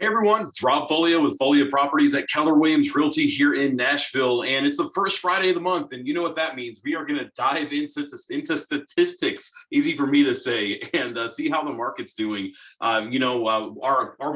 Hey everyone, it's Rob Foglia with Foglia Properties at Keller Williams Realty here in Nashville, and it's the first Friday of the month, and you know what that means. We are going to dive into statistics, easy for me to say, and see how the market's doing. Our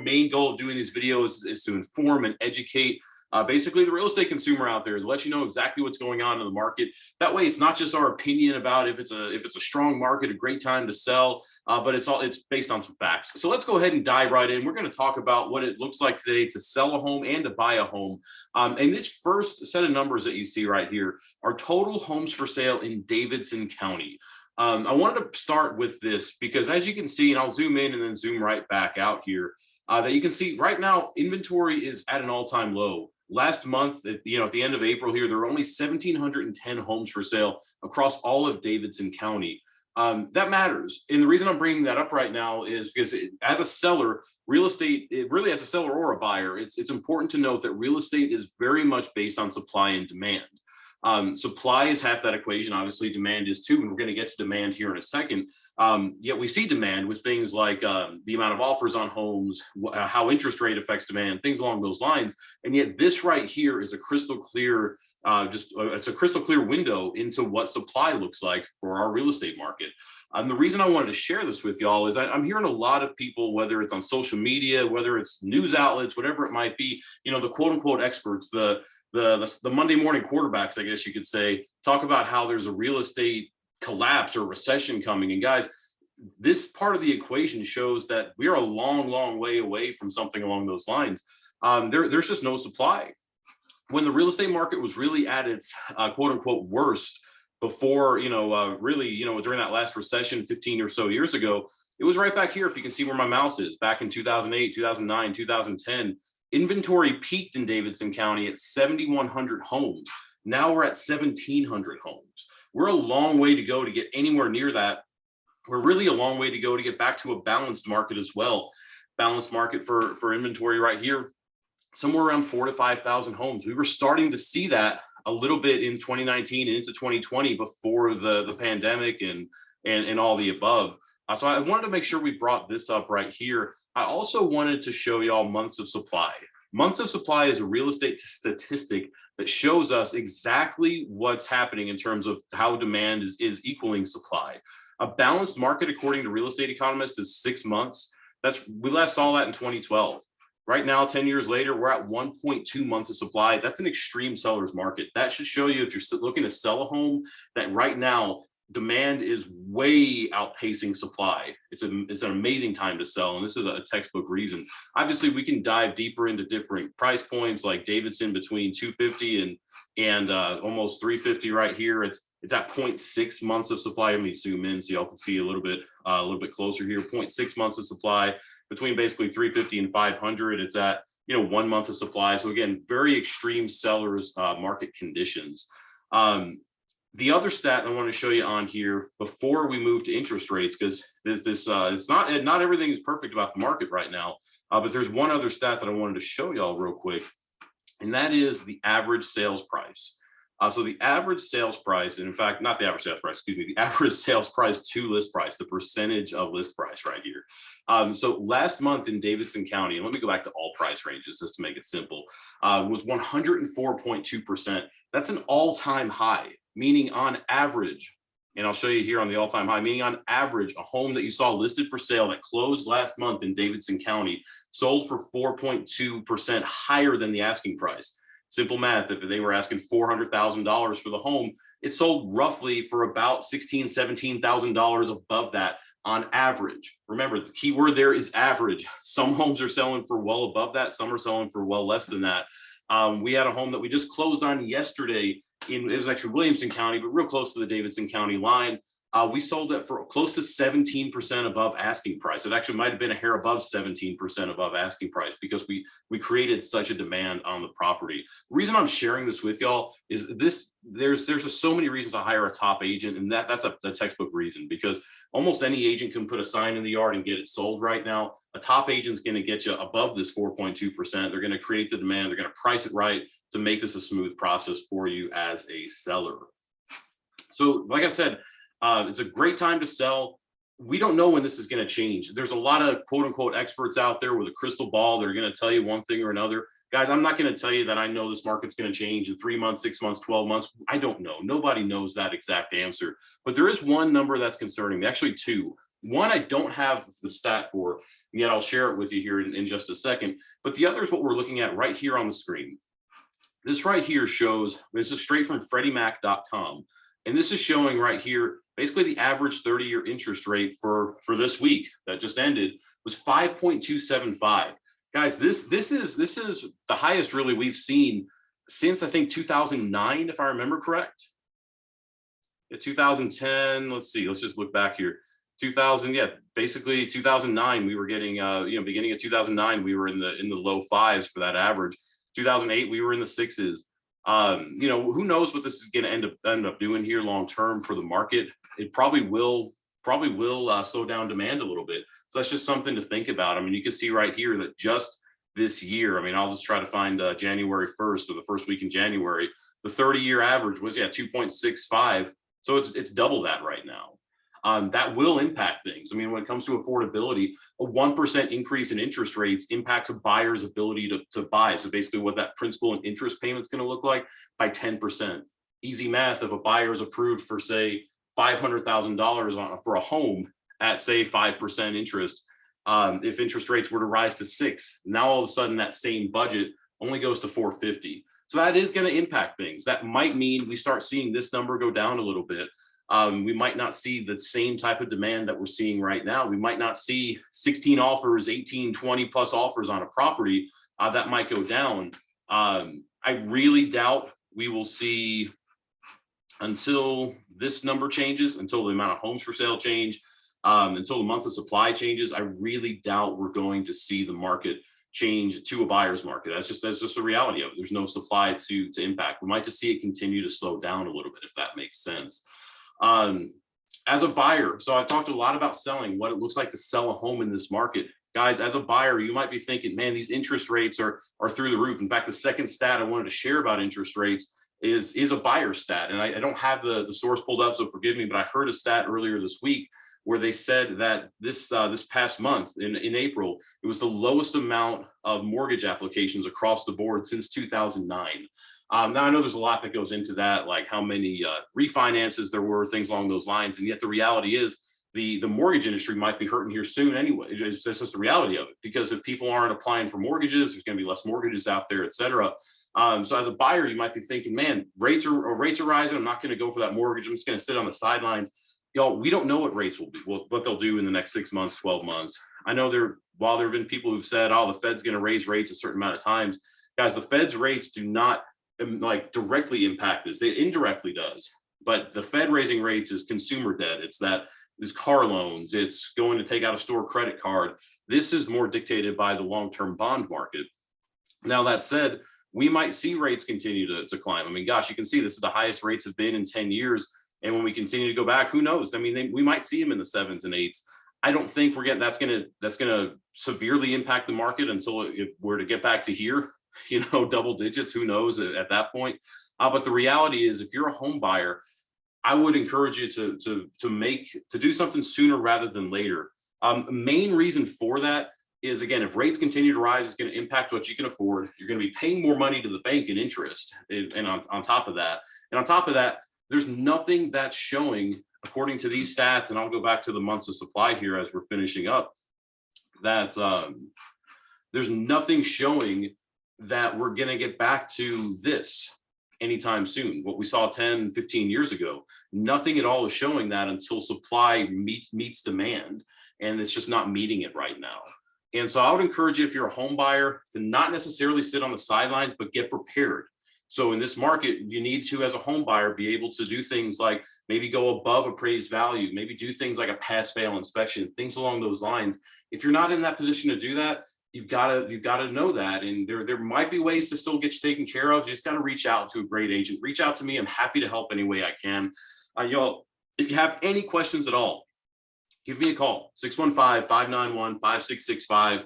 main goal of doing these videos is to inform and educate basically the real estate consumer out there, to let you know exactly what's going on in the market. That way, it's not just our opinion about if it's a strong market, a great time to sell, but it's based on some facts. So let's go ahead and dive right in. We're going to talk about what it looks like today to sell a home and to buy a home. And this first set of numbers that you see right here are total homes for sale in Davidson County. I wanted to start with this because, as you can see, and I'll zoom in and then zoom right back out here, that you can see right now inventory is at an all-time low. Last month, at the end of April here, there were only 1,710 homes for sale across all of Davidson County. That matters. And the reason I'm bringing that up right now is because as a seller, real estate, really as a seller or a buyer, it's important to note that real estate is very much based on supply and demand. Supply is half that equation. Obviously, demand is too, and we're going to get to demand here in a second. Yet we see demand with things like the amount of offers on homes, how interest rate affects demand, things along those lines. And yet this right here is a crystal clear, it's a crystal clear window into what supply looks like for our real estate market. The reason I wanted to share this with y'all is I'm hearing a lot of people, whether it's on social media, whether it's news outlets, whatever it might be, the quote unquote experts, the Monday morning quarterbacks, I guess you could say, talk about how there's a real estate collapse or recession coming. And guys, this part of the equation shows that we are a long, long way away from something along those lines. There's just no supply. When the real estate market was really at its quote unquote worst before, during that last recession 15 or so years ago, it was right back here. If you can see where my mouse is, back in 2008, 2009, 2010. Inventory peaked in Davidson County at 7,100 homes. Now we're at 1,700 homes. We're a long way to go to get anywhere near that. We're really a long way to go to get back to a balanced market as well. Balanced market for inventory right here, somewhere around 4,000 to 5,000 homes. We were starting to see that a little bit in 2019 and into 2020 before the pandemic and all the above. So I wanted to make sure we brought this up right here. I also wanted to show y'all months of supply. Months of supply is a real estate statistic that shows us exactly what's happening in terms of how demand is equaling supply. A balanced market, according to real estate economists, is 6 months. We last saw that in 2012. Right now, 10 years later, we're at 1.2 months of supply. That's an extreme seller's market. That should show you, if you're looking to sell a home, that right now, demand is way outpacing supply. It's an amazing time to sell, and this is a textbook reason. Obviously, we can dive deeper into different price points, like Davidson between 250 and almost 350 right here. It's at 0.6 months of supply. Let me zoom in so y'all can see a little bit closer here. 0.6 months of supply between basically 350 and 500. It's at 1 month of supply. So again, very extreme sellers market conditions. The other stat I want to show you on here before we move to interest rates, because it's not everything is perfect about the market right now, but there's one other stat that I wanted to show y'all real quick, and that is the average sales price. So the average sales price, and in fact, not the average sales price, excuse me, the average sales price to list price, the percentage of list price right here. So last month in Davidson County, and let me go back to all price ranges just to make it simple, was 104.2%. That's an all-time high, meaning on average, and I'll show you here on the all-time high, meaning on average, a home that you saw listed for sale that closed last month in Davidson County sold for 4.2% higher than the asking price. Simple math, if they were asking $400,000 for the home, it sold roughly for about $16,000, $17,000 above that on average. Remember, the key word there is average. Some homes are selling for well above that. Some are selling for well less than that. We had a home that we just closed on yesterday. It was actually Williamson County, but real close to the Davidson County line. We sold it for close to 17% above asking price. It actually might have been a hair above 17% above asking price because we created such a demand on the property. The reason I'm sharing this with y'all is there's just so many reasons to hire a top agent, and that's a textbook reason, because almost any agent can put a sign in the yard and get it sold right now. A top agent's going to get you above this 4.2%. They're going to create the demand. They're going to price it right to make this a smooth process for you as a seller. So like I said, it's a great time to sell. we don't know when this is going to change. There's a lot of quote unquote experts out there with a crystal ball. They're going to tell you one thing or another. Guys, I'm not going to tell you that I know this market's going to change in 3 months, 6 months, 12 months. I don't know. Nobody knows that exact answer. But there is one number that's concerning. Actually, two. One I don't have the stat for, and yet I'll share it with you here in just a second. But the other is what we're looking at right here on the screen. This right here shows, this is straight from FreddieMac.com. And this is showing right here, basically the average 30-year interest rate for this week that just ended was 5.275. Guys, this is the highest really we've seen since I think 2009, if I remember correct. 2010, let's see, let's just look back here. 2000, yeah, basically 2009, we were getting, beginning of 2009, we were in the low fives for that average. 2008, we were in the sixes. Who knows what this is going to end up doing here long term for the market. It probably will slow down demand a little bit. So that's just something to think about. I mean, you can see right here that just this year, I mean, I'll just try to find January 1st or the first week in January, the 30-year average was 2.65. So it's double that right now. That will impact things. I mean, when it comes to affordability, a 1% increase in interest rates impacts a buyer's ability to buy. So basically what that principal and interest payment is going to look like by 10%. Easy math, if a buyer is approved for, say, $500,000 for a home at, say, 5% interest, if interest rates were to rise to 6, now all of a sudden that same budget only goes to 450. So that is going to impact things. That might mean we start seeing this number go down a little bit. We might not see the same type of demand that we're seeing right now. We might not see 16 offers, 18, 20 plus offers on a property. That might go down. I really doubt we will see, until this number changes, until the amount of homes for sale change, until the months of supply changes, I really doubt we're going to see the market change to a buyer's market. That's just the reality of it. There's no supply to impact. We might just see it continue to slow down a little bit, if that makes sense. As a buyer, so I've talked a lot about selling, what it looks like to sell a home in this market. Guys, as a buyer, you might be thinking, man, these interest rates are through the roof. In fact, the second stat I wanted to share about interest rates is a buyer stat. And I don't have the source pulled up, so forgive me, but I heard a stat earlier this week where they said that this past month in April, it was the lowest amount of mortgage applications across the board since 2009. Now, I know there's a lot that goes into that, like how many refinances there were, things along those lines. And yet the reality is the mortgage industry might be hurting here soon anyway. It's just the reality of it, because if people aren't applying for mortgages, there's going to be less mortgages out there, et cetera. So as a buyer, you might be thinking, man, rates are rising. I'm not going to go for that mortgage. I'm just going to sit on the sidelines. We don't know what rates will be, what they'll do in the next 6 months, 12 months. I know while there have been people who've said, oh, the Fed's going to raise rates a certain amount of times. Guys, the Fed's rates do not directly impact this. It indirectly does. But the Fed raising rates is consumer debt. It's car loans. It's going to take out a store credit card. This is more dictated by the long-term bond market. Now, that said, we might see rates continue to climb. I mean, gosh, you can see this is the highest rates have been in 10 years. And when we continue to go back, who knows? I mean, we might see them in the 7s and 8s. I don't think that's going to severely impact the market until it were to get back to here, double digits. Who knows at that point? But the reality is, if you're a home buyer, I would encourage you to do something sooner rather than later. Main reason for that is, again, if rates continue to rise, it's going to impact what you can afford. You're going to be paying more money to the bank in interest, and on top of that, there's nothing that's showing, according to these stats, and I'll go back to the months of supply here as we're finishing up, that there's nothing showing that we're going to get back to this anytime soon. What we saw 10, 15 years ago, nothing at all is showing that until supply meets demand, and it's just not meeting it right now. And so I would encourage you, if you're a home buyer, to not necessarily sit on the sidelines, but get prepared. So in this market, you need to, as a home buyer, be able to do things like maybe go above appraised value, maybe do things like a pass-fail inspection, things along those lines. If you're not in that position to do that, you've got to know that. And there might be ways to still get you taken care of. You just got to reach out to a great agent. Reach out to me. I'm happy to help any way I can. If you have any questions at all, give me a call, 615-591-5665.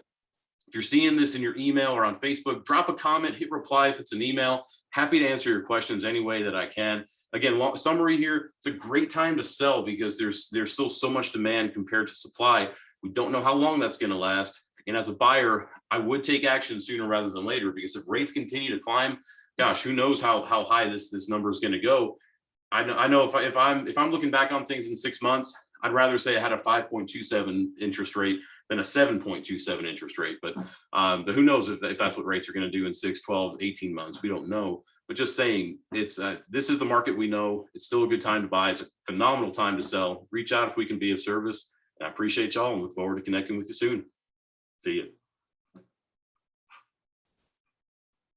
If you're seeing this in your email or on Facebook, drop a comment, hit reply if it's an email. Happy to answer your questions any way that I can. again, summary here, it's a great time to sell because there's still so much demand compared to supply. We don't know how long that's going to last. And as a buyer, I would take action sooner rather than later, because if rates continue to climb, gosh, who knows how high this number is going to go. I know if I'm looking back on things in 6 months, I'd rather say I had a 5.27 interest rate than a 7.27 interest rate. But who knows if that's what rates are going to do in 6, 12, 18 months. We don't know. But just saying, it's this is the market we know. It's still a good time to buy. It's a phenomenal time to sell. Reach out if we can be of service. And I appreciate y'all and look forward to connecting with you soon. See you.